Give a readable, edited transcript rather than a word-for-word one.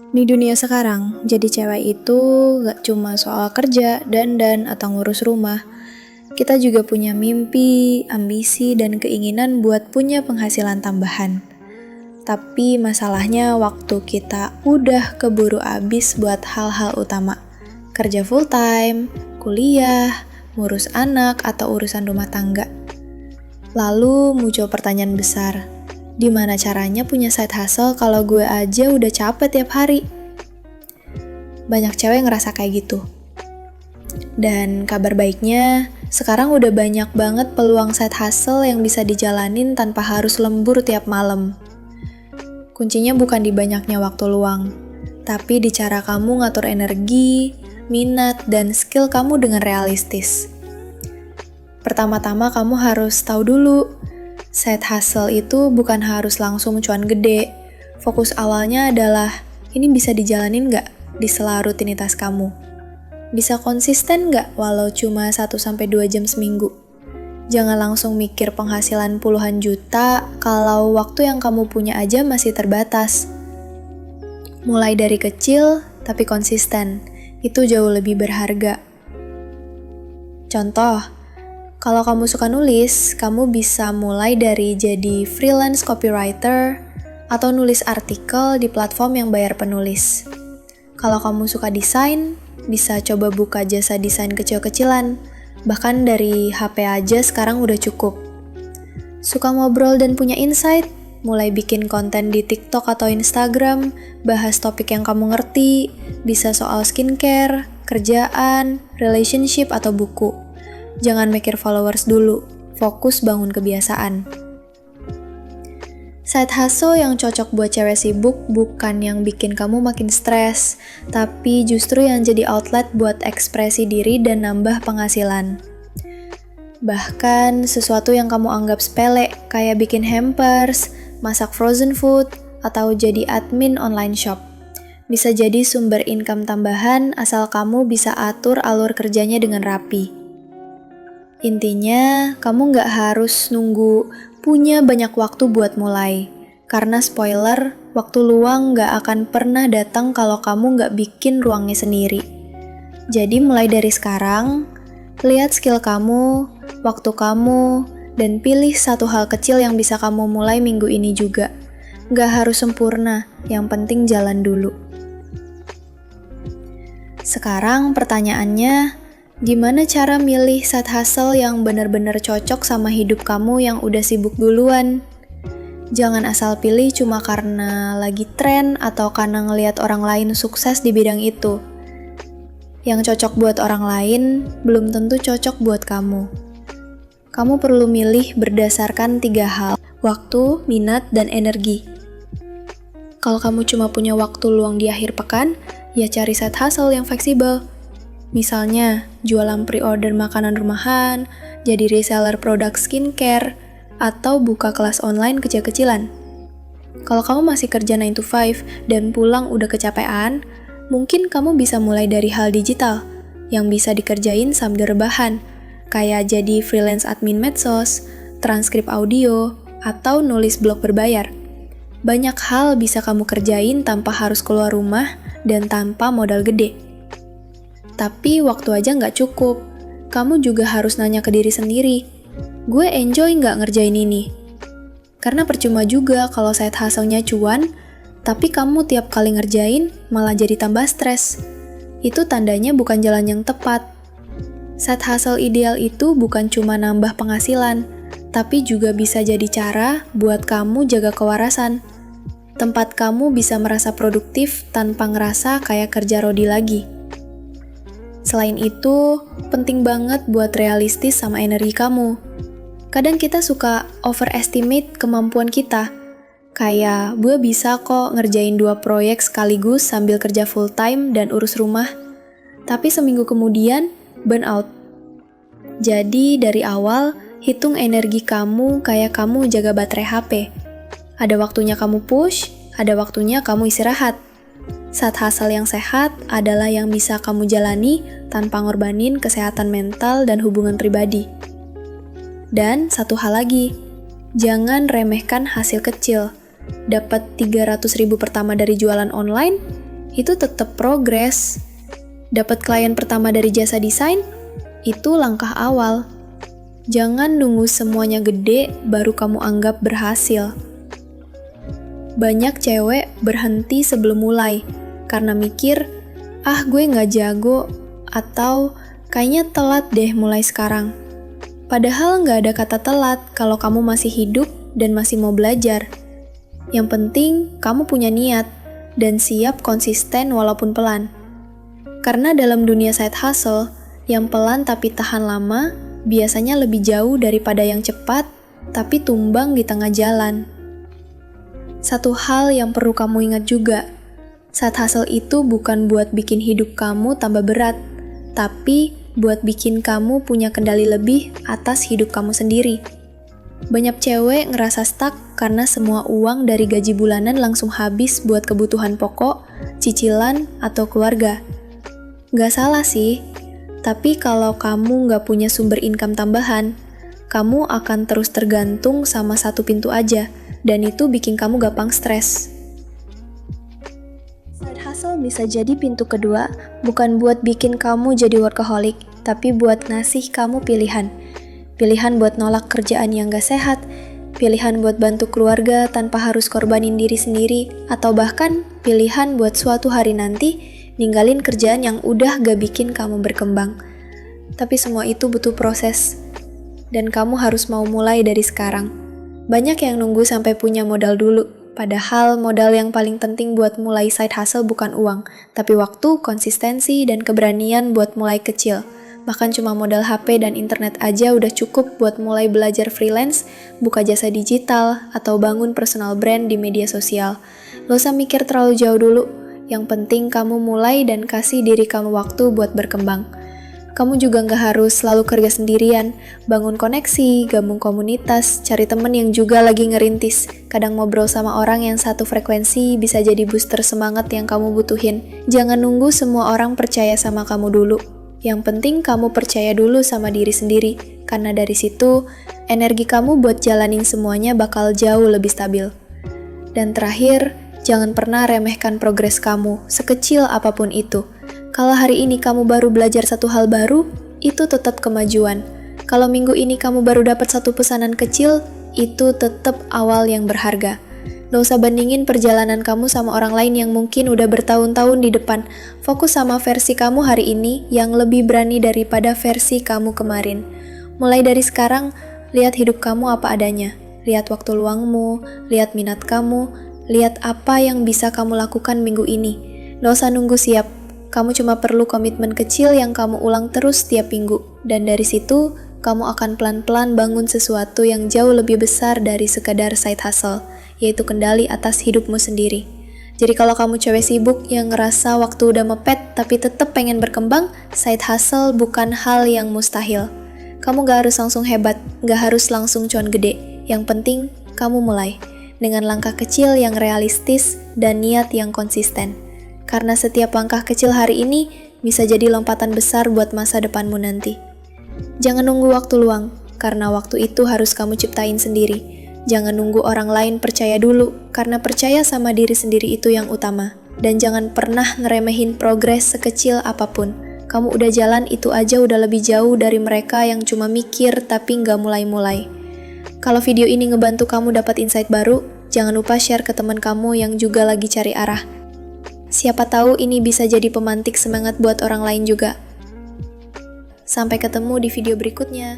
Di dunia sekarang, jadi cewek itu gak cuma soal kerja, dandan, atau ngurus rumah. Kita juga punya mimpi, ambisi, dan keinginan buat punya penghasilan tambahan. Tapi masalahnya waktu kita udah keburu abis buat hal-hal utama. Kerja full time, kuliah, ngurus anak, atau urusan rumah tangga. Lalu muncul pertanyaan besar, gimana caranya punya side hustle kalau gue aja udah capek tiap hari? Banyak cewek ngerasa kayak gitu. Dan kabar baiknya, sekarang udah banyak banget peluang side hustle yang bisa dijalanin tanpa harus lembur tiap malam. Kuncinya bukan di banyaknya waktu luang, tapi di cara kamu ngatur energi, minat, dan skill kamu dengan realistis. Pertama-tama kamu harus tahu dulu, side hustle itu bukan harus langsung cuan gede. Fokus awalnya adalah, ini bisa dijalanin nggak di sela rutinitas kamu? Bisa konsisten nggak walau cuma 1-2 jam seminggu? Jangan langsung mikir penghasilan puluhan juta kalau waktu yang kamu punya aja masih terbatas. Mulai dari kecil tapi konsisten, itu jauh lebih berharga. Contoh, kalau kamu suka nulis, kamu bisa mulai dari jadi freelance copywriter atau nulis artikel di platform yang bayar penulis. Kalau kamu suka desain, bisa coba buka jasa desain kecil-kecilan. Bahkan dari HP aja sekarang udah cukup. Suka ngobrol dan punya insight? Mulai bikin konten di TikTok atau Instagram, bahas topik yang kamu ngerti, bisa soal skincare, kerjaan, relationship, atau buku. Jangan mikir followers dulu, fokus bangun kebiasaan. Side hustle yang cocok buat cewek sibuk bukan yang bikin kamu makin stres, tapi justru yang jadi outlet buat ekspresi diri dan nambah penghasilan. Bahkan sesuatu yang kamu anggap sepele, kayak bikin hampers, masak frozen food, atau jadi admin online shop. Bisa jadi sumber income tambahan asal kamu bisa atur alur kerjanya dengan rapi. Intinya, kamu nggak harus nunggu punya banyak waktu buat mulai. Karena spoiler, waktu luang nggak akan pernah datang kalau kamu nggak bikin ruangnya sendiri. Jadi mulai dari sekarang, lihat skill kamu, waktu kamu, dan pilih satu hal kecil yang bisa kamu mulai minggu ini juga. Nggak harus sempurna, yang penting jalan dulu. Sekarang pertanyaannya, gimana cara milih side hustle yang benar-benar cocok sama hidup kamu yang udah sibuk duluan? Jangan asal pilih cuma karena lagi tren atau karena ngelihat orang lain sukses di bidang itu. Yang cocok buat orang lain, belum tentu cocok buat kamu. Kamu perlu milih berdasarkan 3 hal, waktu, minat, dan energi. Kalau kamu cuma punya waktu luang di akhir pekan, ya cari side hustle yang fleksibel. Misalnya, jualan pre-order makanan rumahan, jadi reseller produk skincare, atau buka kelas online kecil-kecilan. Kalau kamu masih kerja 9 to 5 dan pulang udah kecapean, mungkin kamu bisa mulai dari hal digital yang bisa dikerjain sambil rebahan, kayak jadi freelance admin medsos, transkrip audio, atau nulis blog berbayar. Banyak hal bisa kamu kerjain tanpa harus keluar rumah dan tanpa modal gede. Tapi waktu aja nggak cukup. Kamu juga harus nanya ke diri sendiri, gue enjoy nggak ngerjain ini? Karena percuma juga kalau side hustle-nya cuan, tapi kamu tiap kali ngerjain malah jadi tambah stres. Itu tandanya bukan jalan yang tepat. Side hustle ideal itu bukan cuma nambah penghasilan, tapi juga bisa jadi cara buat kamu jaga kewarasan. Tempat kamu bisa merasa produktif tanpa ngerasa kayak kerja rodi lagi. Selain itu, penting banget buat realistis sama energi kamu. Kadang kita suka overestimate kemampuan kita. Kayak, gue bisa kok ngerjain 2 proyek sekaligus sambil kerja full time dan urus rumah. Tapi seminggu kemudian, burn out. Jadi dari awal, hitung energi kamu kayak kamu jaga baterai HP. Ada waktunya kamu push, ada waktunya kamu istirahat. Side hustle yang sehat adalah yang bisa kamu jalani tanpa ngorbanin kesehatan mental dan hubungan pribadi. Dan satu hal lagi, jangan remehkan hasil kecil. Dapat 300.000 pertama dari jualan online, itu tetap progres. Dapat klien pertama dari jasa desain, itu langkah awal. Jangan nunggu semuanya gede baru kamu anggap berhasil. Banyak cewek berhenti sebelum mulai, karena mikir, gue nggak jago, atau kayaknya telat deh mulai sekarang. Padahal nggak ada kata telat kalau kamu masih hidup dan masih mau belajar. Yang penting, kamu punya niat dan siap konsisten walaupun pelan. Karena dalam dunia side hustle, yang pelan tapi tahan lama, biasanya lebih jauh daripada yang cepat, tapi tumbang di tengah jalan. Satu hal yang perlu kamu ingat juga, side hustle itu bukan buat bikin hidup kamu tambah berat, tapi buat bikin kamu punya kendali lebih atas hidup kamu sendiri. Banyak cewek ngerasa stuck karena semua uang dari gaji bulanan langsung habis buat kebutuhan pokok, cicilan, atau keluarga. Gak salah sih, tapi kalau kamu gak punya sumber income tambahan, kamu akan terus tergantung sama satu pintu aja, dan itu bikin kamu gampang stres. Side hustle bisa jadi pintu kedua, bukan buat bikin kamu jadi workaholic, tapi buat ngasih kamu pilihan. Pilihan buat nolak kerjaan yang gak sehat, pilihan buat bantu keluarga tanpa harus korbanin diri sendiri, atau bahkan pilihan buat suatu hari nanti ninggalin kerjaan yang udah gak bikin kamu berkembang. Tapi semua itu butuh proses, dan kamu harus mau mulai dari sekarang. Banyak yang nunggu sampai punya modal dulu, padahal modal yang paling penting buat mulai side hustle bukan uang, tapi waktu, konsistensi, dan keberanian buat mulai kecil. Bahkan cuma modal HP dan internet aja udah cukup buat mulai belajar freelance, buka jasa digital, atau bangun personal brand di media sosial. Gak usah mikir terlalu jauh dulu, yang penting kamu mulai dan kasih diri kamu waktu buat berkembang. Kamu juga nggak harus selalu kerja sendirian, bangun koneksi, gabung komunitas, cari temen yang juga lagi ngerintis. Kadang ngobrol sama orang yang satu frekuensi bisa jadi booster semangat yang kamu butuhin. Jangan nunggu semua orang percaya sama kamu dulu. Yang penting kamu percaya dulu sama diri sendiri, karena dari situ, energi kamu buat jalanin semuanya bakal jauh lebih stabil. Dan terakhir, jangan pernah remehkan progres kamu, sekecil apapun itu. Kalau hari ini kamu baru belajar satu hal baru, itu tetap kemajuan. Kalau minggu ini kamu baru dapat satu pesanan kecil, itu tetap awal yang berharga. Gak usah bandingin perjalanan kamu sama orang lain yang mungkin udah bertahun-tahun di depan. Fokus sama versi kamu hari ini yang lebih berani daripada versi kamu kemarin. Mulai dari sekarang, lihat hidup kamu apa adanya. Lihat waktu luangmu, lihat minat kamu, lihat apa yang bisa kamu lakukan minggu ini. Gak usah nunggu siap. Kamu cuma perlu komitmen kecil yang kamu ulang terus setiap minggu. Dan dari situ, kamu akan pelan-pelan bangun sesuatu yang jauh lebih besar dari sekadar side hustle, yaitu kendali atas hidupmu sendiri. Jadi kalau kamu cewek sibuk yang ngerasa waktu udah mepet tapi tetap pengen berkembang, side hustle bukan hal yang mustahil. Kamu gak harus langsung hebat, gak harus langsung cuan gede. Yang penting, kamu mulai. Dengan langkah kecil yang realistis dan niat yang konsisten. Karena setiap langkah kecil hari ini bisa jadi lompatan besar buat masa depanmu nanti. Jangan nunggu waktu luang, karena waktu itu harus kamu ciptain sendiri. Jangan nunggu orang lain percaya dulu, karena percaya sama diri sendiri itu yang utama. Dan jangan pernah ngeremehin progres sekecil apapun. Kamu udah jalan itu aja udah lebih jauh dari mereka yang cuma mikir tapi nggak mulai-mulai. Kalau video ini ngebantu kamu dapat insight baru, jangan lupa share ke teman kamu yang juga lagi cari arah. Siapa tahu ini bisa jadi pemantik semangat buat orang lain juga. Sampai ketemu di video berikutnya.